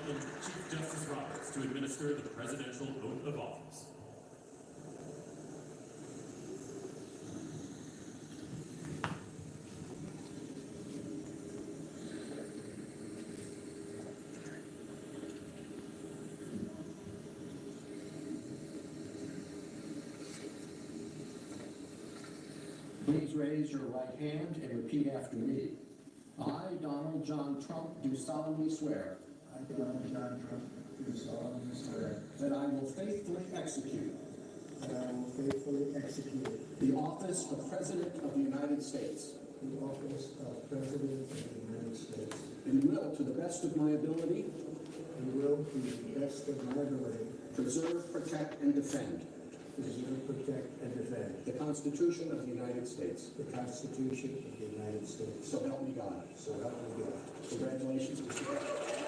welcome Chief Justice Roberts to administer the presidential oath of office. Please raise your right hand and repeat after me. I, Donald John Trump, do solemnly swear. I, Donald John Trump, do solemnly swear That I will faithfully execute. that I will faithfully execute The office of President of the United States. the office of President of the United States And will, to the best of my ability, and will, to the best of my ability, preserve, protect, and defend preserve, protect, and defend the Constitution of the United States. the Constitution of the United States. So help me God. So help me God. Congratulations, Mr. President.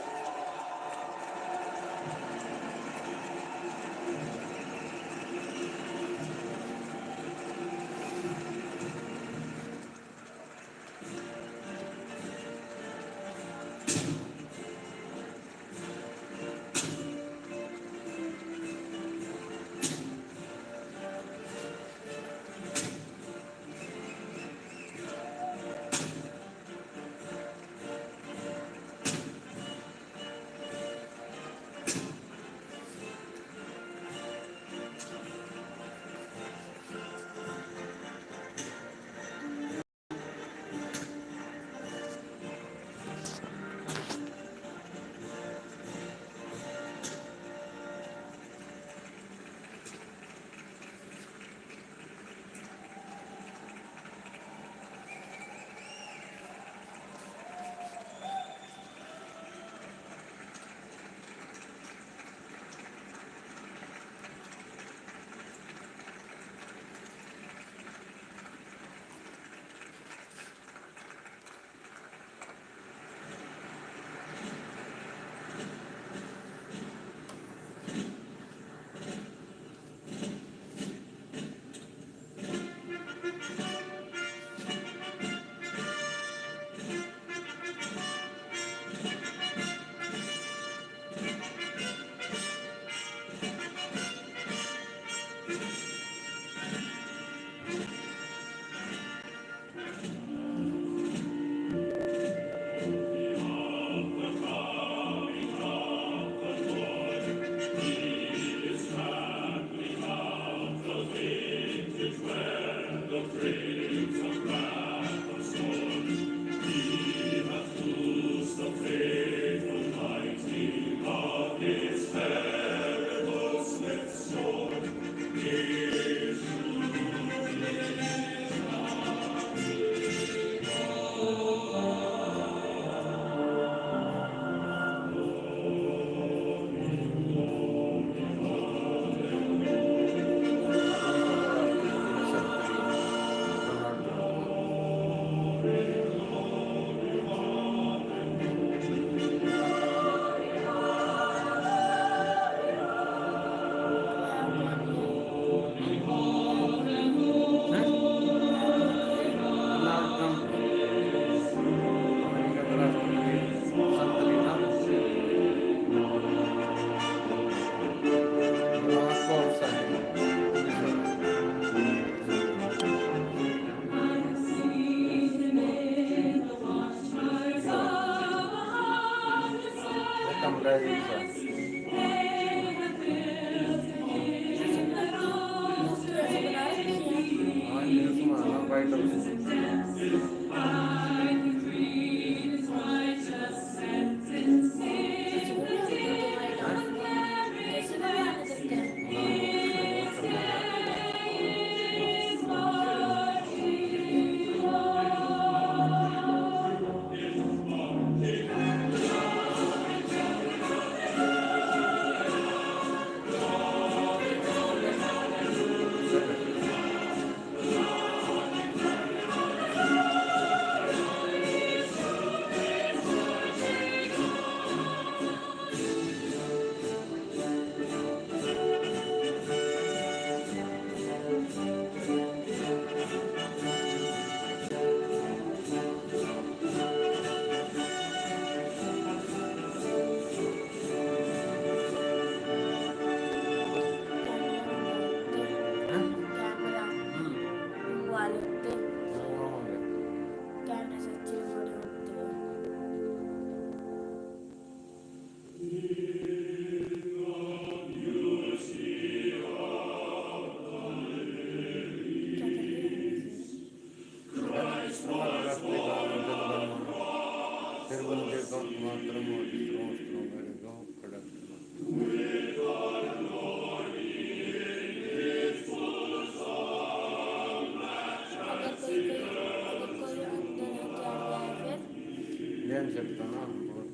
చెప్తాను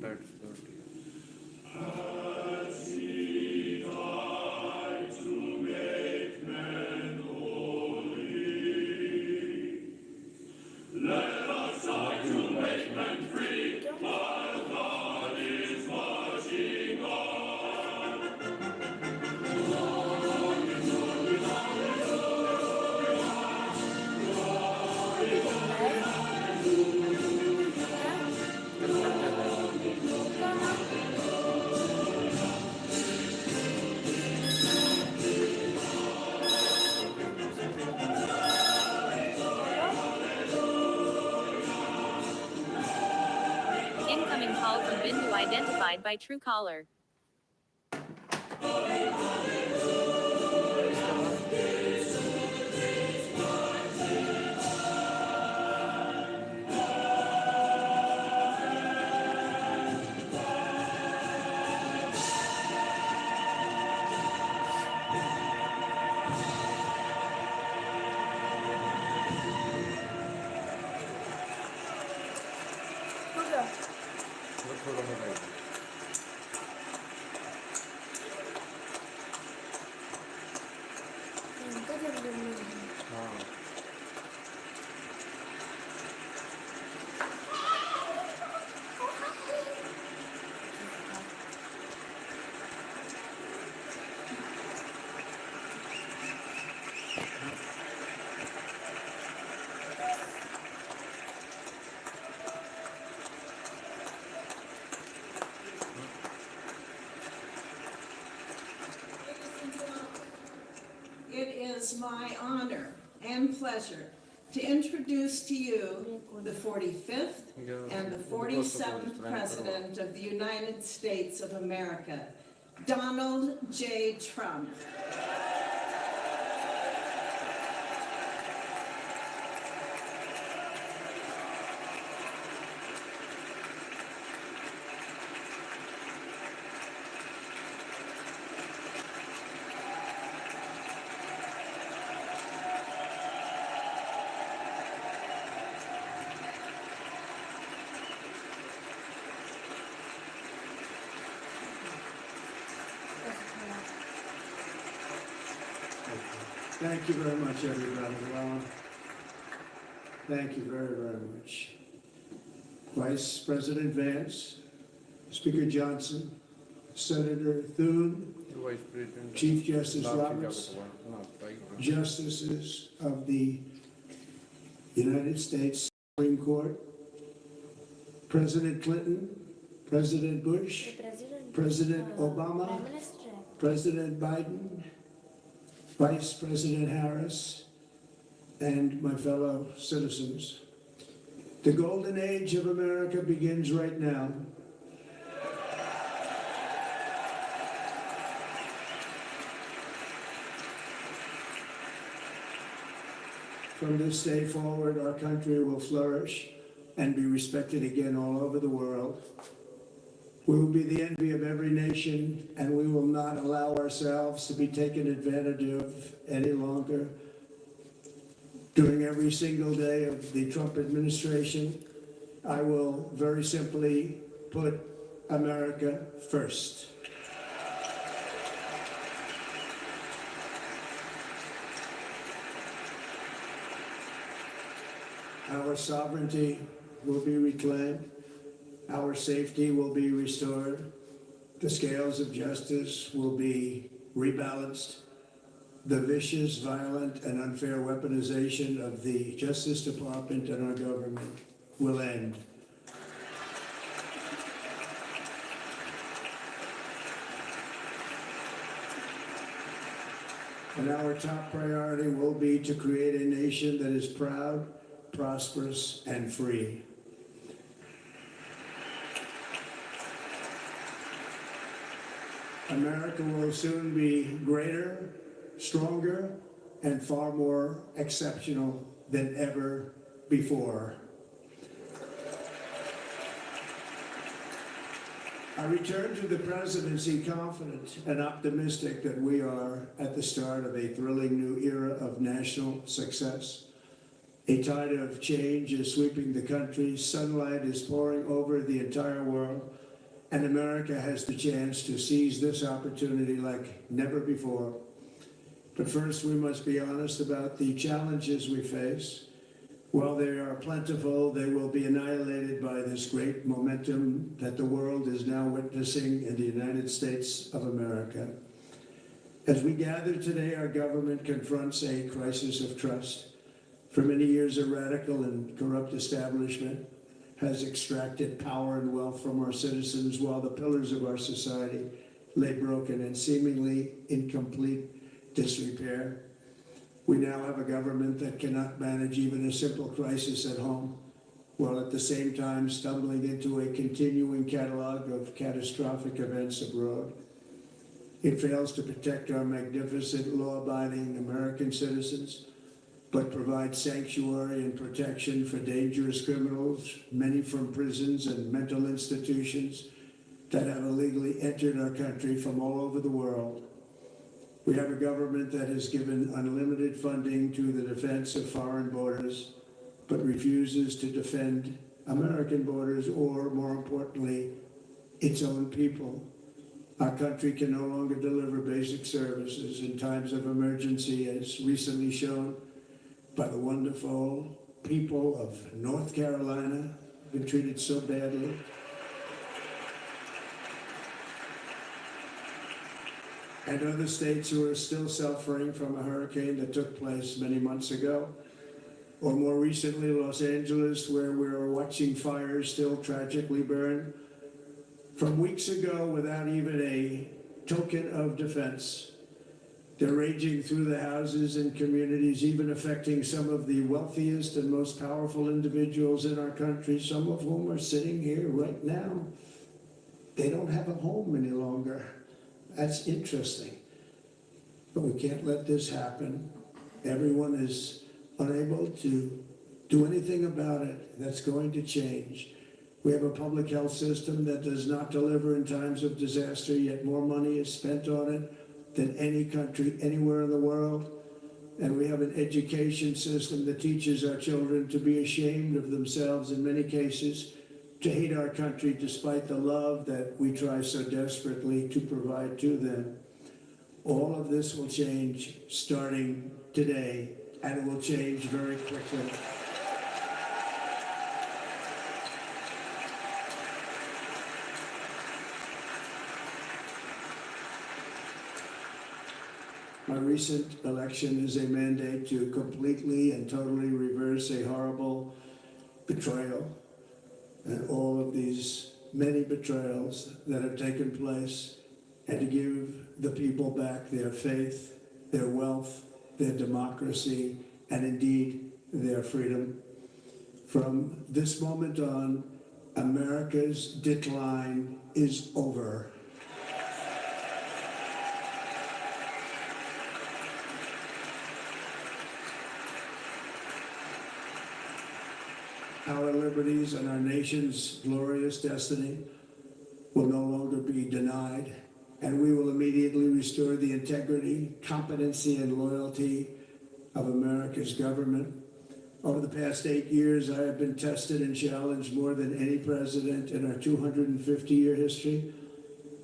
tights తోటి Incoming call from Bindu identified by Truecaller. थोड़ा हो जाएगा हाँ It is my honor and pleasure to introduce to you the 45th and the 47th President of the United States of America, Donald J. Trump. Thank you very much, everybody. Well, thank you very, very much. Vice President Vance, Speaker Johnson, Senator Thune, vice president Chief Justice Roberts, Justices of the United States Supreme Court, President Clinton, President Bush, President Obama, President Biden, Vice President Harris, and my fellow citizens. The golden age of America begins right now. From this day forward, our country will flourish and be respected again all over the world. We will be the envy of every nation, and we will not allow ourselves to be taken advantage of any longer. During every single day of the Trump administration, I will very simply put America first. Our sovereignty will be reclaimed. Our safety will be restored. The scales of justice will be rebalanced. The vicious, violent, and unfair weaponization of the Justice Department and our government will end. And our top priority will be to create a nation that is proud, prosperous, and free. America will soon be greater, stronger, and far more exceptional than ever before. I return to the presidency confident and optimistic that we are at the start of a thrilling new era of national success. A tide of change is sweeping the country. Sunlight is pouring over the entire world. And America has the chance to seize this opportunity like never before. But first, we must be honest about the challenges we face. While they are plentiful, they will be annihilated by this great momentum that the world is now witnessing in the United States of America. As we gather today, our government confronts a crisis of trust. For many years, a radical and corrupt establishment has extracted power and wealth from our citizens while the pillars of our society lay broken and seemingly in complete disrepair. We now have a government that cannot manage even a simple crisis at home, while at the same time stumbling into a continuing catalog of catastrophic events abroad. It fails to protect our magnificent, law-abiding American citizens, but provides sanctuary and protection for dangerous criminals, many from prisons and mental institutions that have illegally entered our country from all over the world. We have a government that has given unlimited funding to the defense of foreign borders, but refuses to defend American borders or, more importantly, its own people. Our country can no longer deliver basic services in times of emergency, as recently shown by the wonderful people of North Carolina, who've been treated so badly. And other states who are still suffering from a hurricane that took place many months ago. Or more recently, Los Angeles, where we're watching fires still tragically burn. From weeks ago, without even a token of defense, they're raging through the houses and communities, even affecting some of the wealthiest and most powerful individuals in our country, some of whom are sitting here right now. They don't have a home any longer. That's interesting. But we can't let this happen. Everyone is unable to do anything about it. That's going to change. We have a public health system that does not deliver in times of disaster, yet more money is spent on it than any country anywhere in the world. And we have an education system that teaches our children to be ashamed of themselves in many cases, to hate our country despite the love that we try so desperately to provide to them. All of this will change starting today, and it will change very quickly. My recent election is a mandate to completely and totally reverse a horrible betrayal and all of these many betrayals that have taken place, and to give the people back their faith, their wealth, their democracy, and indeed their freedom. From this moment on, America's decline is over. Our liberties and our nation's glorious destiny will no longer be denied, and we will immediately restore the integrity, competency, and loyalty of America's government. Over the past 8 years, I have been tested and challenged more than any president in our 250-year history,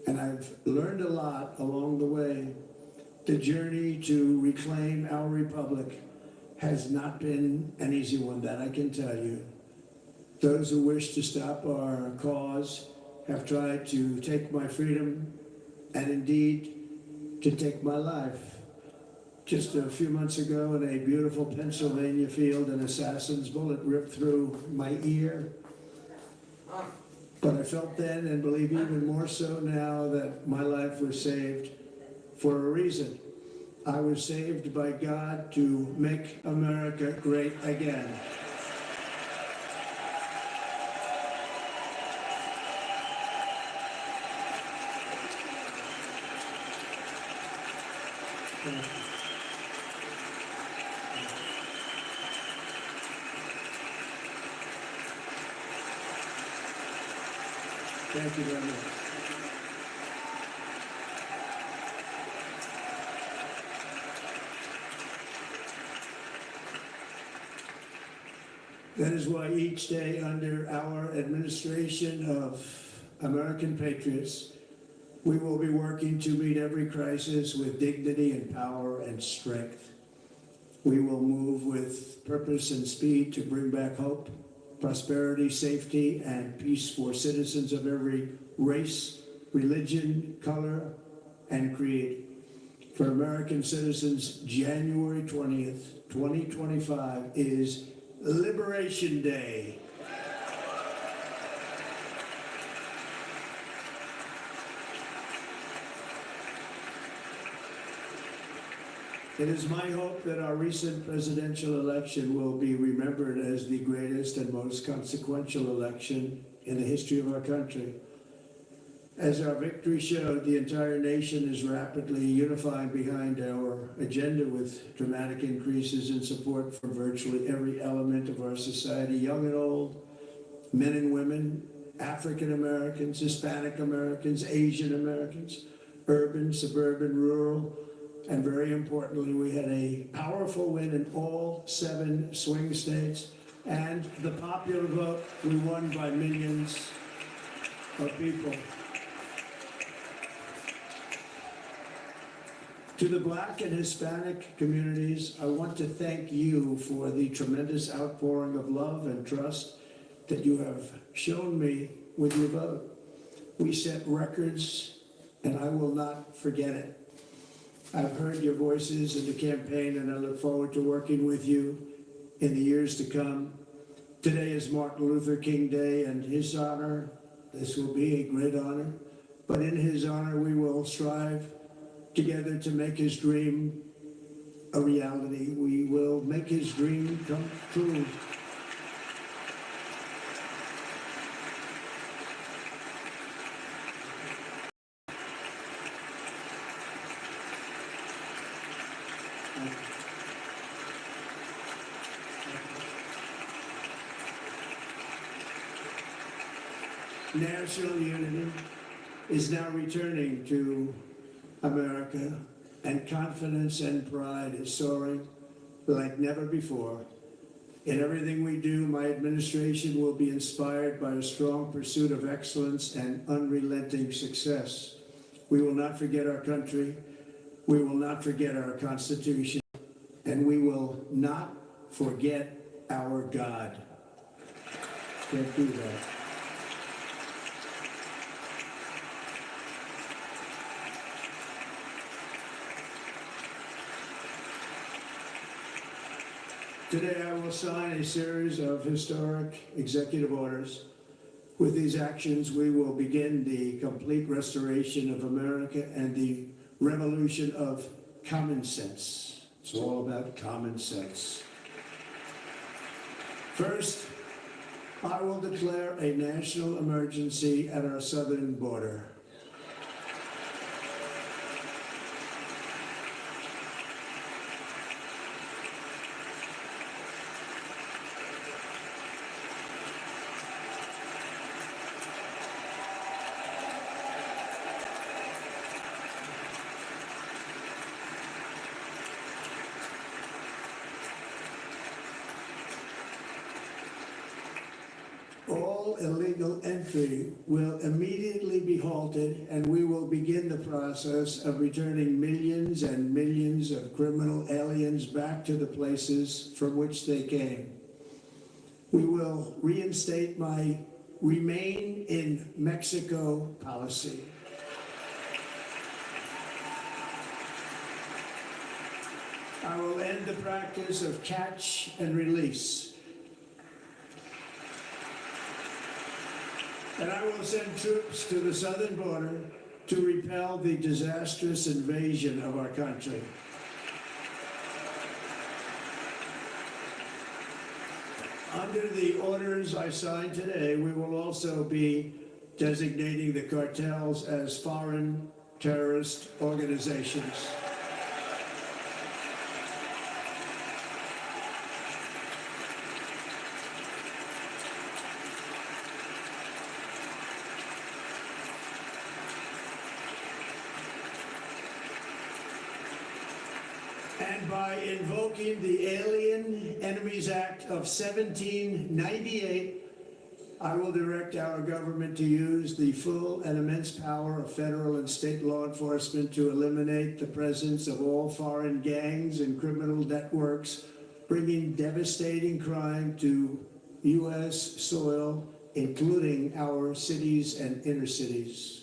and I've learned a lot along the way. The journey to reclaim our republic has not been an easy one, that I can tell you. Those who wish to stop our cause have tried to take my freedom and indeed to take my life. Just a few months ago in a beautiful Pennsylvania field, an assassin's bullet ripped through my ear. But I felt then, and believe even more so now, that my life was saved for a reason. I was saved by God to make America great again. Thank you very much. That is why each day under our administration of American patriots, we will be working to meet every crisis with dignity and power and strength. We will move with purpose and speed to bring back hope, prosperity, safety, and peace for citizens of every race, religion, color, and creed. For American citizens, January 20th, 2025 is Liberation Day. It is my hope that our recent presidential election will be remembered as the greatest and most consequential election in the history of our country. As our victory showed, the entire nation is rapidly unifying behind our agenda with dramatic increases in support from virtually every element of our society, young and old, men and women, African Americans, Hispanic Americans, Asian Americans, urban, suburban, rural, and very importantly, we had a powerful win in all 7 swing states, and the popular vote, we won by millions of people. To the Black and Hispanic communities, I want to thank you for the tremendous outpouring of love and trust that you have shown me with your vote. We set records, and I will not forget it. I've heard your voices in the campaign, and I look forward to working with you in the years to come. Today is Martin Luther King Day, and his honor, this will be a great honor, but in his honor, we will strive together to make his dream a reality. We will make his dream come true. National unity is now returning to America, and confidence and pride is soaring like never before. In everything we do, my administration will be inspired by a strong pursuit of excellence and unrelenting success. We will not forget our country, we will not forget our Constitution, and we will not forget our God. Can't do that. Today, I will sign a series of historic executive orders. With these actions, we will begin the complete restoration of America and the revolution of common sense. It's all about common sense. First, I will declare a national emergency at our southern border. All illegal entry will immediately be halted, and we will begin the process of returning millions and millions of criminal aliens back to the places from which they came. We will reinstate my Remain in Mexico policy. I will end the practice of catch and release. And I will send troops to the southern border to repel the disastrous invasion of our country. Under the orders I signed today, we will also be designating the cartels as foreign terrorist organizations. and by invoking the Alien Enemies Act of 1798, I will direct our government to use the full and immense power of federal and state law enforcement to eliminate the presence of all foreign gangs and criminal networks, bringing devastating crime to U.S. soil, including our cities and inner cities.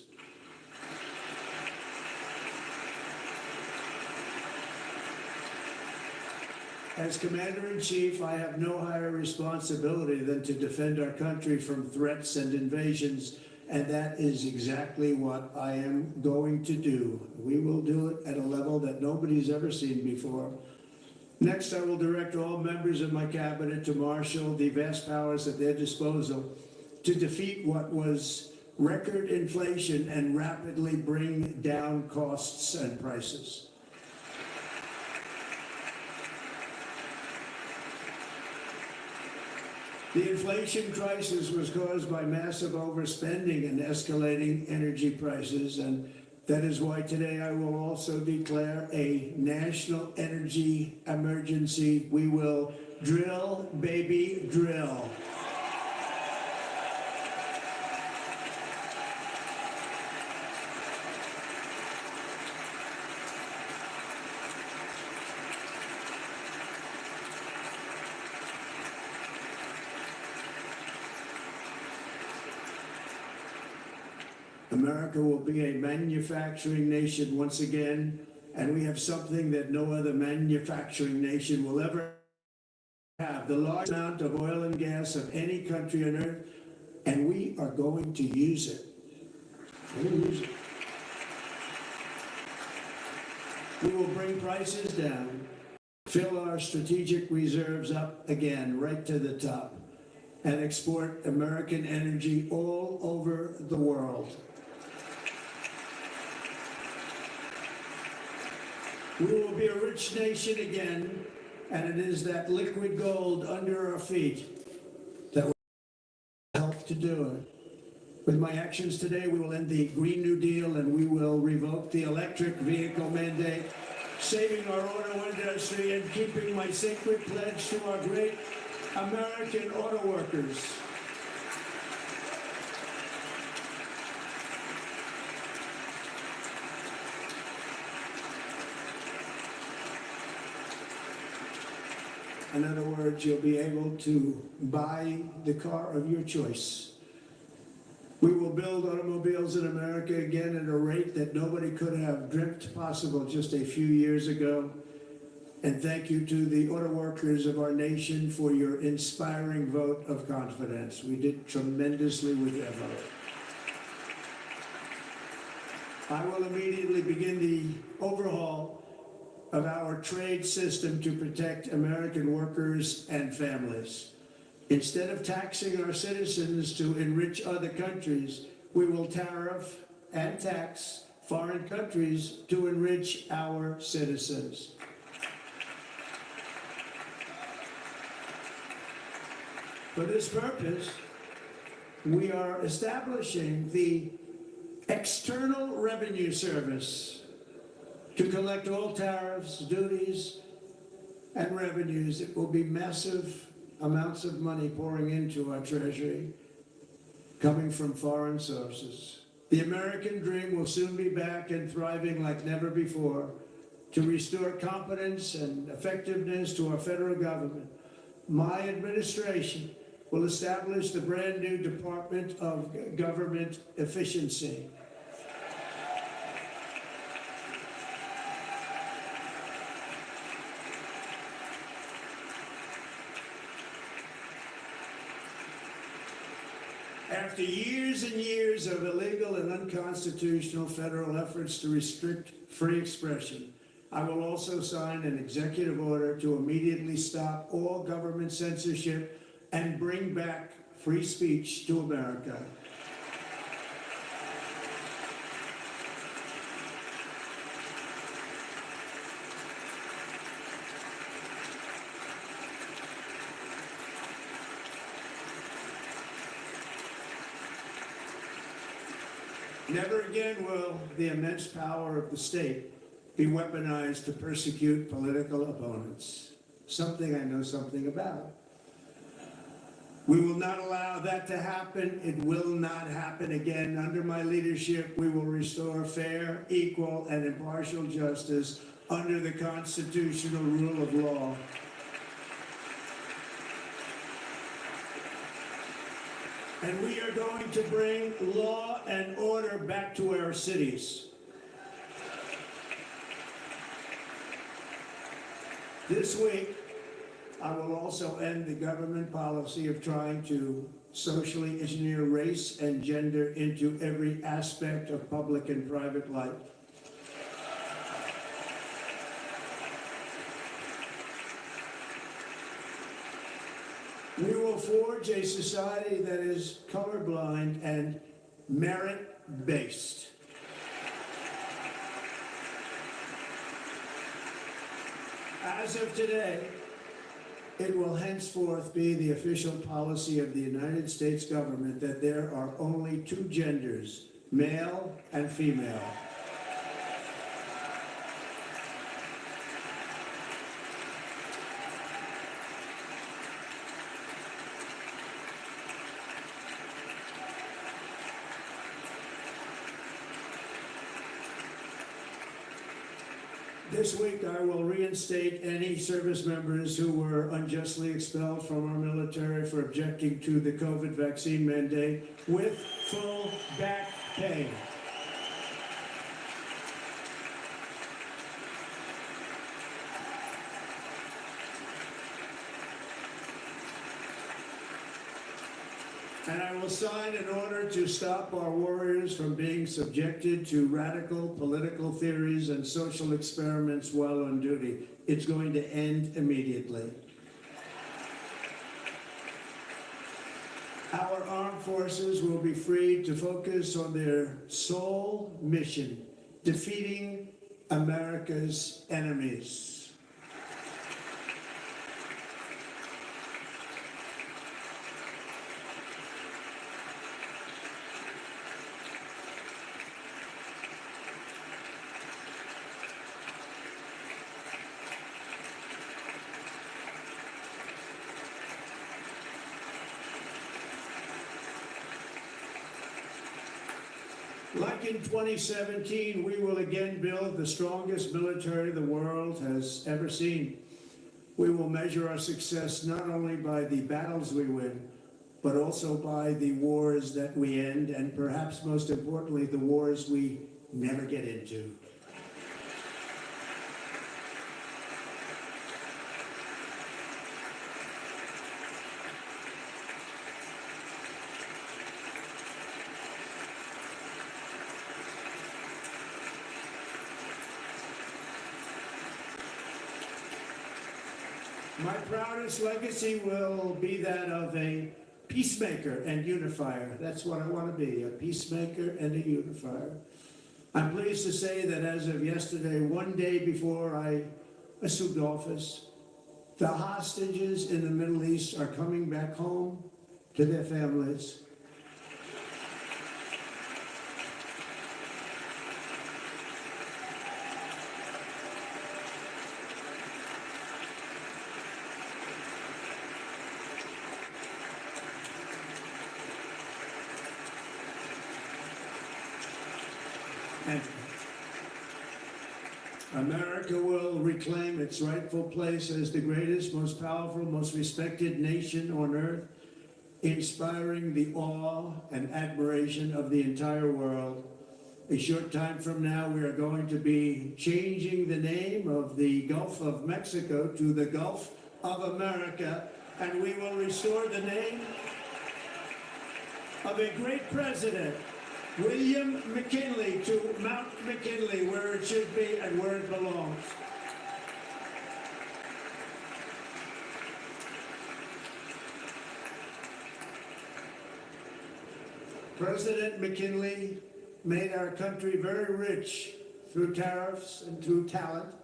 As Commander-in-Chief, I have no higher responsibility than to defend our country from threats and invasions, and that is exactly what I am going to do. We will do it at a level that nobody's ever seen before. Next, I will direct all members of my cabinet to marshal the vast powers at their disposal to defeat what was record inflation and rapidly bring down costs and prices. The inflation crisis was caused by massive overspending and escalating energy prices, and that is why today I will also declare a national energy emergency. We will drill, baby, drill. America will be a manufacturing nation once again, and we have something that no other manufacturing nation will ever have, the large amount of oil and gas of any country on earth, and we are going to use it. We're going to use it. We will bring prices down, fill our strategic reserves up again, right to the top, and export American energy all over the world. We will be a rich nation again, and it is that liquid gold under our feet that will help to do it. With my actions today, we will end the Green New Deal and we will revoke the electric vehicle mandate, saving our auto industry and keeping my sacred pledge to our great American auto workers. In other words, you'll be able to buy the car of your choice. We will build automobiles in America again at a rate that nobody could have dreamt possible just a few years ago. And thank you to the auto workers of our nation for your inspiring vote of confidence. We did tremendously with their vote. I will immediately begin the overhaul of our trade system to protect American workers and families. Instead of taxing our citizens to enrich other countries, we will tariff and tax foreign countries to enrich our citizens. For this purpose, we are establishing the External Revenue Service to collect all tariffs, duties, and revenues. It will be massive amounts of money pouring into our treasury, coming from foreign sources. The American dream will soon be back and thriving like never before. To restore competence and effectiveness to our federal government, my administration will establish the brand new Department of Government Efficiency. After years and years of illegal and unconstitutional federal efforts to restrict free expression, I will also sign an executive order to immediately stop all government censorship and bring back free speech to America. Never again will the immense power of the state be weaponized to persecute political opponents. Something I know something about. We will not allow that to happen. It will not happen again. Under my leadership, we will restore fair, equal, and impartial justice under the constitutional rule of law. And we are going to bring law and order back to our cities. This week, I will also end the government policy of trying to socially engineer race and gender into every aspect of public and private life. We will forge a society that is colorblind and merit-based. As of today, it will henceforth be the official policy of the United States government that there are only two genders, male and female. This week, I will reinstate any service members who were unjustly expelled from our military for objecting to the COVID vaccine mandate with full back pay. And I will sign an order to stop our warriors from being subjected to radical political theories and social experiments while on duty. It's going to end immediately. Our armed forces will be freed to focus on their sole mission, defeating America's enemies. Like in 2017, we will again build the strongest military the world has ever seen. We will measure our success not only by the battles we win, but also by the wars that we end, and perhaps most importantly, the wars we never get into. My proudest legacy will be that of a peacemaker and unifier. That's what I want to be, a peacemaker and a unifier. I'm pleased to say that as of yesterday, one day before I assumed office, the hostages in the Middle East are coming back home to their families. And America will reclaim its rightful place as the greatest, most powerful, most respected nation on earth, inspiring the awe and admiration of the entire world. A short time from now, we are going to be changing the name of the Gulf of Mexico to the Gulf of America, and we will restore the name of a great president, William McKinley, to Mount McKinley, where it should be and where it belongs. President McKinley made our country very rich through tariffs and through talent.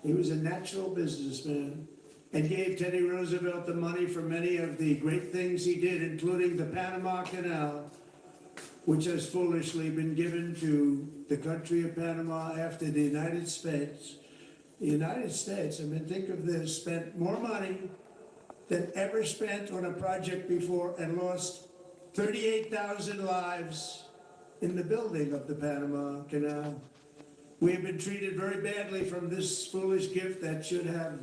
He was a natural businessman and gave Teddy Roosevelt the money for many of the great things he did, including the Panama Canal. which has foolishly been given to the country of Panama after the United States. The United States, I mean, think of this, spent more money than ever spent on a project before and lost 38,000 lives in the building of the Panama Canal. We have been treated very badly from this foolish gift that should have